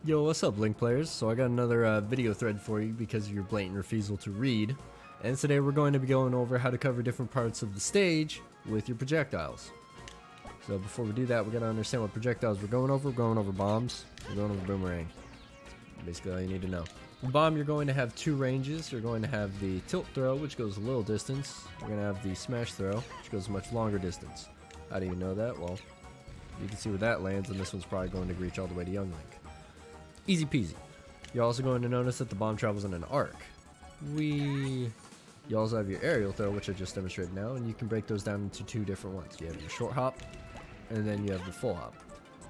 Yo, what's up, Link players? So I got another video thread for you because of your blatant refusal to read. And today we're going to be going over how to cover different parts of the stage with your projectiles. So before we do that, we're going to understand what projectiles we're going over. We're going over bombs. We're going over boomerang. Basically all you need to know. For bomb, you're going to have two ranges. You're going to have the tilt throw, which goes a little distance. You're going to have the smash throw, which goes a much longer distance. How do you know that? Well, you can see where that lands, and this one's probably going to reach all the way to Young Link. Easy peasy. You're also going to notice that the bomb travels in an arc. You also have your aerial throw, which I just demonstrated now, and you can break those down into two different ones. You have your short hop, and then you have the full hop.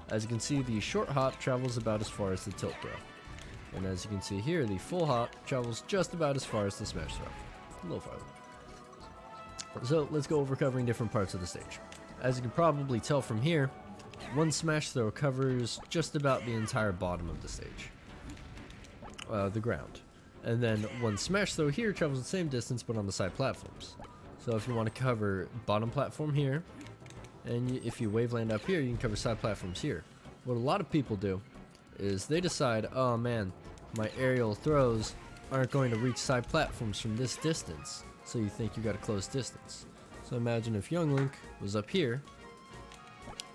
As you can see, the short hop travels about as far as the tilt throw. And as you can see here, the full hop travels just about as far as the smash throw. A little farther. So let's go over covering different parts of the stage. As you can probably tell from here, one smash throw covers just about the entire bottom of the stage. The ground. And then one smash throw here travels the same distance but on the side platforms. So if you want to cover bottom platform here, and if you waveland up here, you can cover side platforms here. What a lot of people do is they decide, oh man, my aerial throws aren't going to reach side platforms from this distance. So you think you got a close distance. So imagine if Young Link was up here.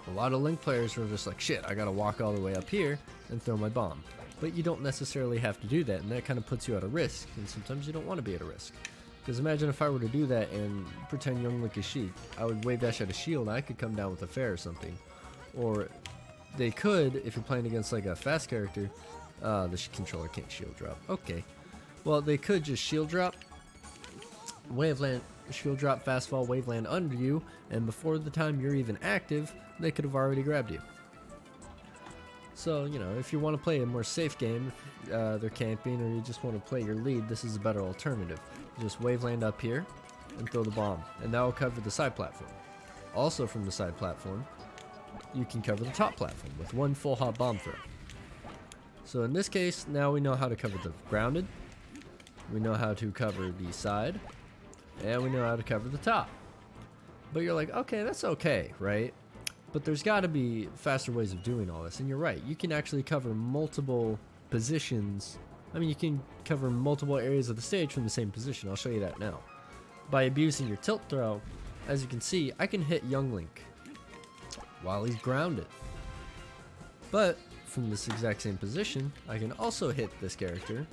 A lot of Link players are just like, shit, I gotta walk all the way up here and throw my bomb. But you don't necessarily have to do that, and that kind of puts you at a risk, and sometimes you don't want to be at a risk. Because imagine if I were to do that and pretend Young Link is Sheik. I would wave dash at a shield, and I could come down with a fair or something. Or they could, if you're playing against like a fast character, the controller can't shield drop. Okay. Well, they could just shield drop, waveland, shield drop, fast fall, waveland under you, and before the time you're even active, they could have already grabbed you. So, you know, if you want to play a more safe game, they're camping, or you just want to play your lead, this is a better alternative. You just waveland up here and throw the bomb, and that will cover the side platform. Also from the side platform, you can cover the top platform with one full hop bomb throw. So in this case, now we know how to cover the grounded, we know how to cover the side, and we know how to cover the top. But you're like, okay, that's okay, right? But there's got to be faster ways of doing all this. And you're right, you can actually cover multiple positions. I mean, you can cover multiple areas of the stage from the same position. I'll show you that now. By abusing your tilt throw, as you can see, I can hit Young Link while he's grounded. But from this exact same position, I can also hit this character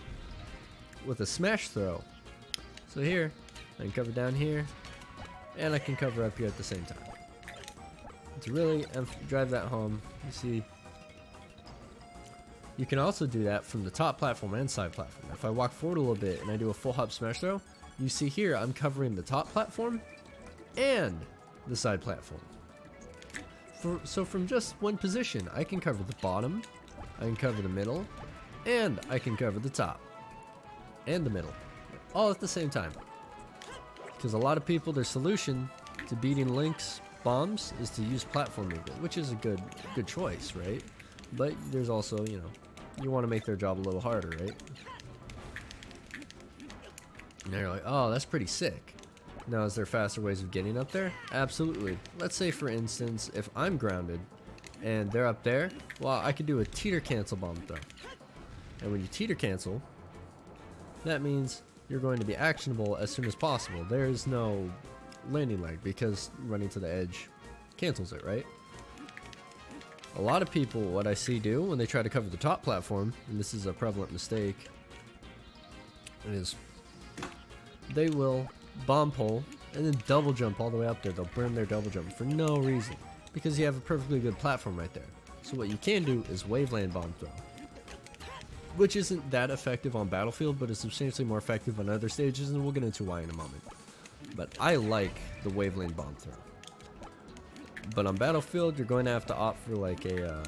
with a smash throw. So here, I can cover down here, and I can cover up here at the same time. To really drive that home, you see, you can also do that from the top platform and side platform. If I walk forward a little bit and I do a full hop smash throw, you see here I'm covering the top platform and the side platform. So from just one position, I can cover the bottom, I can cover the middle, and I can cover the top and the middle, all at the same time. Because a lot of people, their solution to beating Link's bombs is to use platform movement, which is a good choice, right? But there's also, you know, you want to make their job a little harder, right? And you're like, oh, that's pretty sick. Now, is there faster ways of getting up there? Absolutely. Let's say, for instance, if I'm grounded and they're up there, well, I could do a teeter cancel bomb throw. And when you teeter cancel, that means you're going to be actionable as soon as possible. There is no landing lag because running to the edge cancels it, right? A lot of people, what I see do when they try to cover the top platform, and this is a prevalent mistake, is they will bomb pole and then double jump all the way up there. They'll burn their double jump for no reason because you have a perfectly good platform right there. So what you can do is waveland bomb throw, which isn't that effective on Battlefield, but is substantially more effective on other stages, and we'll get into why in a moment. But I like the waveland bomb throw. But on Battlefield, you're going to have to opt for like a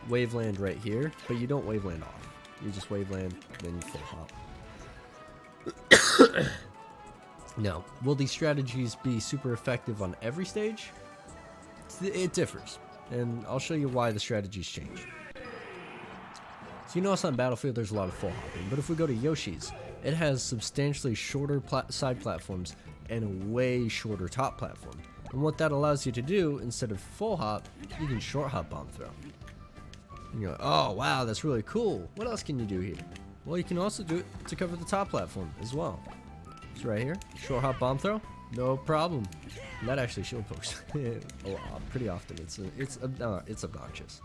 waveland right here, but you don't waveland off. You just waveland, then you full hop. Now, will these strategies be super effective on every stage? It differs, and I'll show you why the strategies change. So you notice on Battlefield there's a lot of full hopping, but if we go to Yoshi's, it has substantially shorter side platforms and a way shorter top platform. And what that allows you to do, instead of full hop, you can short hop bomb throw. And you're like, oh wow, that's really cool. What else can you do here? Well, you can also do it to cover the top platform as well. It's right here. Short hop bomb throw, no problem. And that actually shield pokes pretty often. It's obnoxious.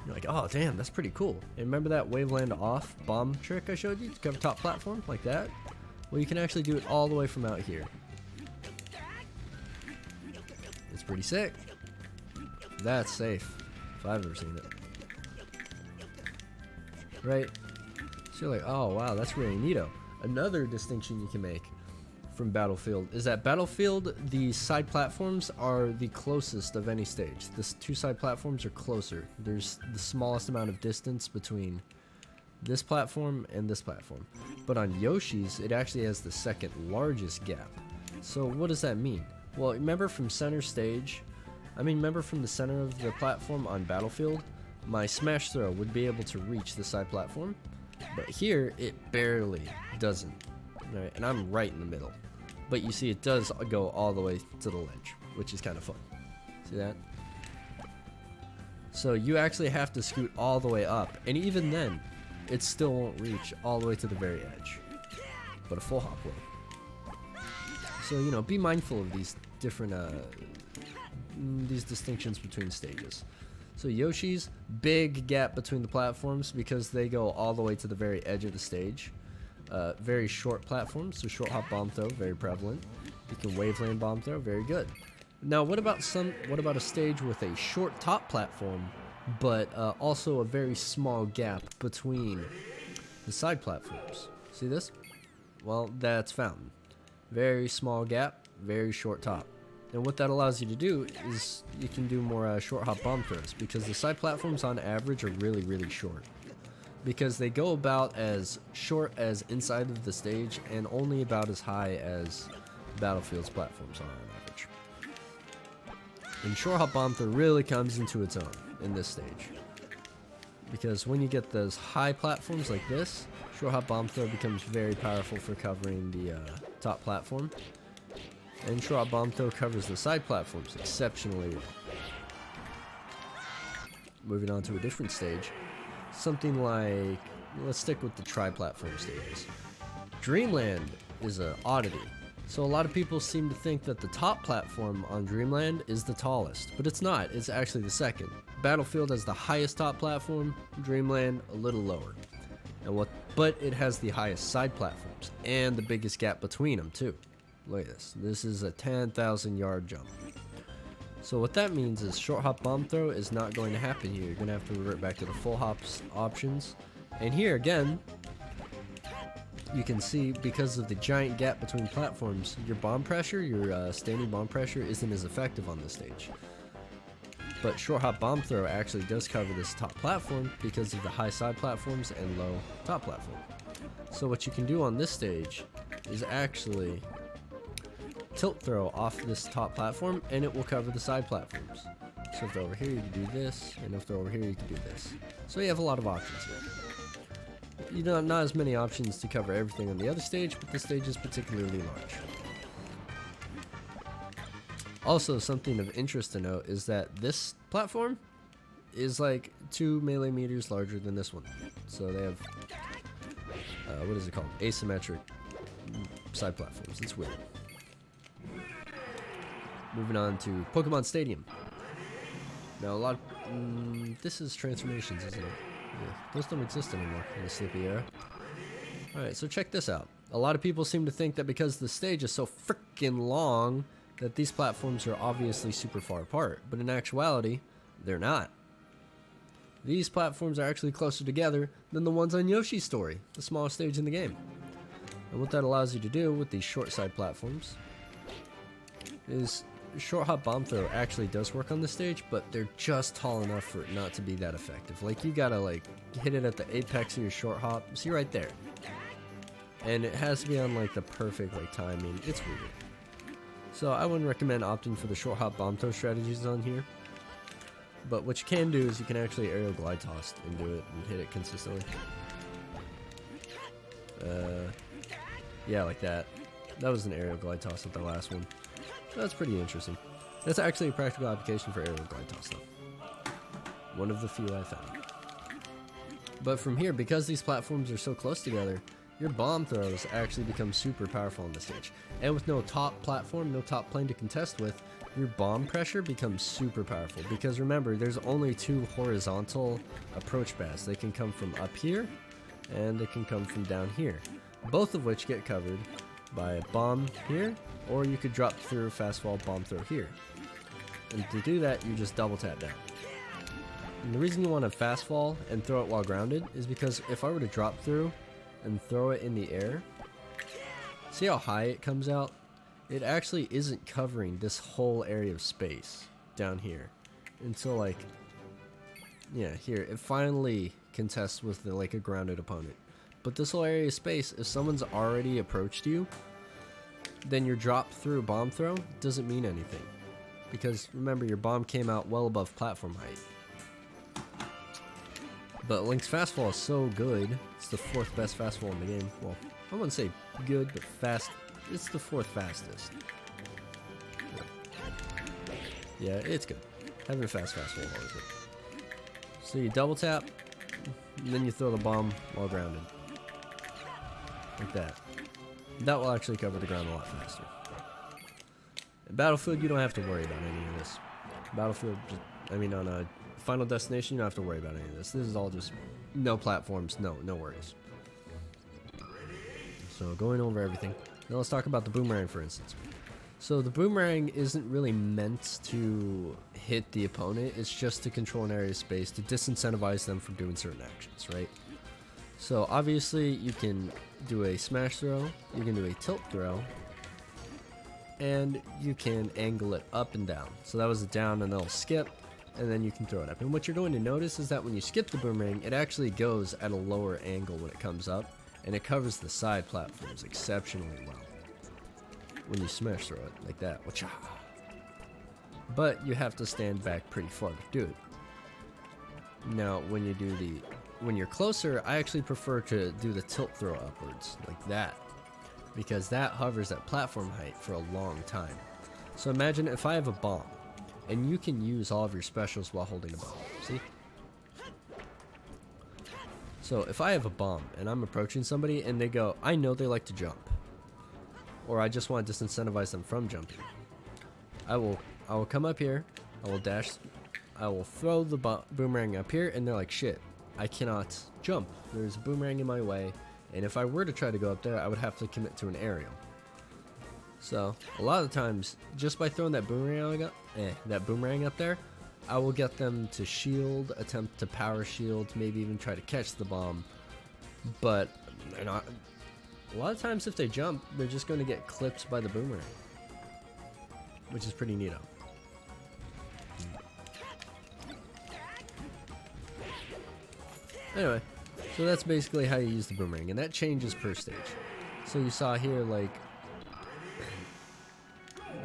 You're like, oh damn, that's pretty cool. And remember that waveland off bomb trick I showed you to cover top platform like that? Well, you can actually do it all the way from out here. It's pretty sick. That's safe, if I've ever seen it. Right? So you're like, oh wow, that's really neato. Another distinction you can make from Battlefield is that Battlefield, the side platforms are the closest of any stage. The two side platforms are closer. There's the smallest amount of distance between this platform and this platform. But on Yoshi's, it actually has the second largest gap. So what does that mean? Well, remember from center stage, remember from the center of the platform on Battlefield, my smash throw would be able to reach the side platform. But here, it barely doesn't. Right? And I'm right in the middle. But you see, it does go all the way to the ledge, which is kind of fun. See that? So you actually have to scoot all the way up. And even then, it still won't reach all the way to the very edge. But a full hop will. So, you know, be mindful of these different, these distinctions between stages. So Yoshi's, big gap between the platforms because they go all the way to the very edge of the stage. Very short platforms, so short hop bomb throw, very prevalent. You can waveland bomb throw, very good. Now, what about a stage with a short top platform, but also a very small gap between the side platforms? See this? Well, that's Fountain. Very small gap, very short top. And what that allows you to do is you can do more short hop bomb throws because the side platforms on average are really, really short. Because they go about as short as inside of the stage and only about as high as Battlefield's platforms are on average. And short hop bomb throw really comes into its own in this stage. Because when you get those high platforms like this, short hop bomb throw becomes very powerful for covering the top platform. And short hop bomb throw covers the side platforms exceptionally well. Moving on to a different stage. Something like, let's stick with the tri-platform stages. Dreamland is an oddity. So a lot of people seem to think that the top platform on Dreamland is the tallest, but it's not. It's actually the second. Battlefield has the highest top platform, Dreamland a little lower. But it has the highest side platforms and the biggest gap between them too. Look at this. This is a 10,000 yard jump. So what that means is short hop bomb throw is not going to happen here. You're going to have to revert back to the full hops options. And here again, you can see because of the giant gap between platforms, your bomb pressure, your standing bomb pressure isn't as effective on this stage. But short hop bomb throw actually does cover this top platform because of the high side platforms and low top platform. So what you can do on this stage is actually tilt throw off this top platform and it will cover the side platforms. So if they're over here, you can do this, and if they're over here, you can do this. So you have a lot of options here. You know, not as many options to cover everything on the other stage, but this stage is particularly large. Also, something of interest to note is that this platform is like 2 melee meters larger than this one. So they have, what is it called? Asymmetric side platforms. It's weird. Moving on to Pokemon Stadium. Now a lot of, this is transformations, isn't it? Yeah, those don't exist anymore in the Slippy era. Alright, so check this out. A lot of people seem to think that because the stage is so freaking long that these platforms are obviously super far apart, but in actuality, they're not. These platforms are actually closer together than the ones on Yoshi's Story, the smallest stage in the game. And what that allows you to do with these short side platforms is short hop bomb throw actually does work on the stage, but they're just tall enough for it not to be that effective. Like, you gotta like hit it at the apex of your short hop. See right there, and it has to be on like the perfect like timing. It's weird. So I wouldn't recommend opting for the short hop bomb throw strategies on here. But what you can do is you can actually aerial glide toss and do it and hit it consistently. Yeah, like that. That was an aerial glide toss with the last one. That's pretty interesting. That's actually a practical application for aerial glide toss though. One of the few I found. But from here, because these platforms are so close together, your bomb throws actually become super powerful on the stage. And with no top platform, no top plane to contest with, your bomb pressure becomes super powerful. Because remember, there's only 2 horizontal approach paths. They can come from up here, and they can come from down here. Both of which get covered by a bomb here, or you could drop through fast fall bomb throw here. And to do that, you just double tap down. And the reason you want to fast fall and throw it while grounded is because if I were to drop through and throw it in the air, see how high it comes out? It actually isn't covering this whole area of space down here until like, yeah, here it finally contests with like a grounded opponent. But this whole area of space, if someone's already approached you, then your drop through bomb throw doesn't mean anything, because remember, your bomb came out well above platform height. But Link's fast fall is so good. It's the 4th best fast fall in the game. Well, I wouldn't say good, but fast. It's the 4th fastest. Yeah, it's good. Having a fast fall is always good. So you double tap, and then you throw the bomb while grounded. Like that. That will actually cover the ground a lot faster. In Battlefield, you don't have to worry about any of this. Battlefield, on a Final Destination, you don't have to worry about any of this. This is all just no platforms, no worries. So going over everything. Now let's talk about the boomerang, for instance. So the boomerang isn't really meant to hit the opponent. It's just to control an area of space to disincentivize them from doing certain actions, right? So obviously you can do a smash throw, you can do a tilt throw, and you can angle it up and down. So that was a down and it'll skip, and then you can throw it up. And what you're going to notice is that when you skip the boomerang, it actually goes at a lower angle when it comes up, and it covers the side platforms exceptionally well when you smash throw it like that. But you have to stand back pretty far to do it. Now when you're closer, I actually prefer to do the tilt throw upwards like that, because that hovers at platform height for a long time. So imagine if I have a bomb, and you can use all of your specials while holding a bomb. See? So if I have a bomb and I'm approaching somebody and they go, I know they like to jump, or I just want to disincentivize them from jumping, I will come up here, I will dash, I will throw the boomerang up here, and they're like, shit, I cannot jump. There's a boomerang in my way, and if I were to try to go up there, I would have to commit to an aerial. So a lot of the times, just by throwing that boomerang up there, I will get them to shield, attempt to power shield, maybe even try to catch the bomb. But they're not. A lot of times, if they jump, they're just going to get clipped by the boomerang, which is pretty neato. Anyway, so that's basically how you use the boomerang, and that changes per stage. So you saw here, like,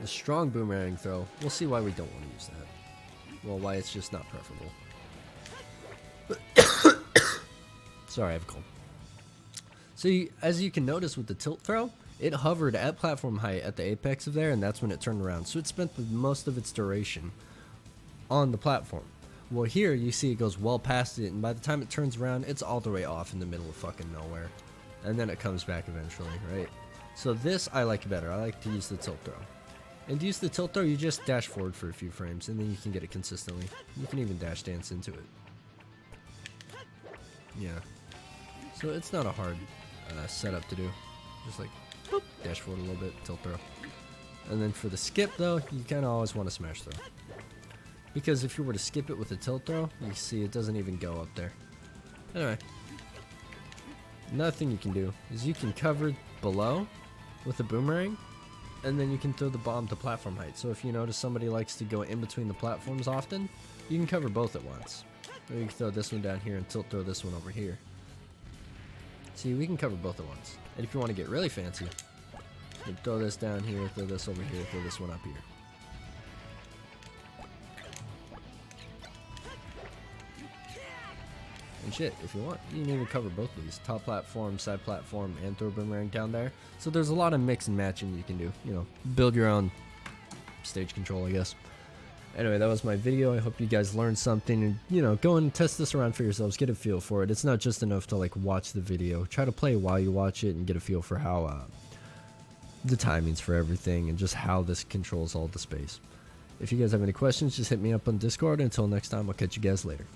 the strong boomerang throw. We'll see why we don't want to use that. Well, why it's just not preferable. Sorry, I have a cold. So as you can notice with the tilt throw, it hovered at platform height at the apex of there, and that's when it turned around. So it spent most of its duration on the platform. Well, here you see it goes well past it, and by the time it turns around, it's all the way off in the middle of fucking nowhere. And then it comes back eventually, right? So this I like better. I like to use the tilt throw. And to use the tilt throw, you just dash forward for a few frames, and then you can get it consistently. You can even dash dance into it. Yeah. So it's not a hard setup to do. Just like, boop, dash forward a little bit, tilt throw. And then for the skip, though, you kind of always want to smash throw. Because if you were to skip it with a tilt throw, you see it doesn't even go up there. Anyway. Another thing you can do is you can cover below with a boomerang, and then you can throw the bomb to platform height. So if you notice somebody likes to go in between the platforms often, you can cover both at once. Or you can throw this one down here and tilt throw this one over here. See, we can cover both at once. And if you want to get really fancy, you can throw this down here, throw this over here, throw this one up here. And shit, if you want, you can even cover both of these. Top platform, side platform, and throw a boomerang down there. So there's a lot of mix and matching you can do. You know, build your own stage control, I guess. Anyway, that was my video. I hope you guys learned something, and you know, go and test this around for yourselves, get a feel for it. It's not just enough to like watch the video. Try to play while you watch it and get a feel for how the timings for everything and just how this controls all the space. If you guys have any questions, just hit me up on Discord. Until next time, I'll catch you guys later.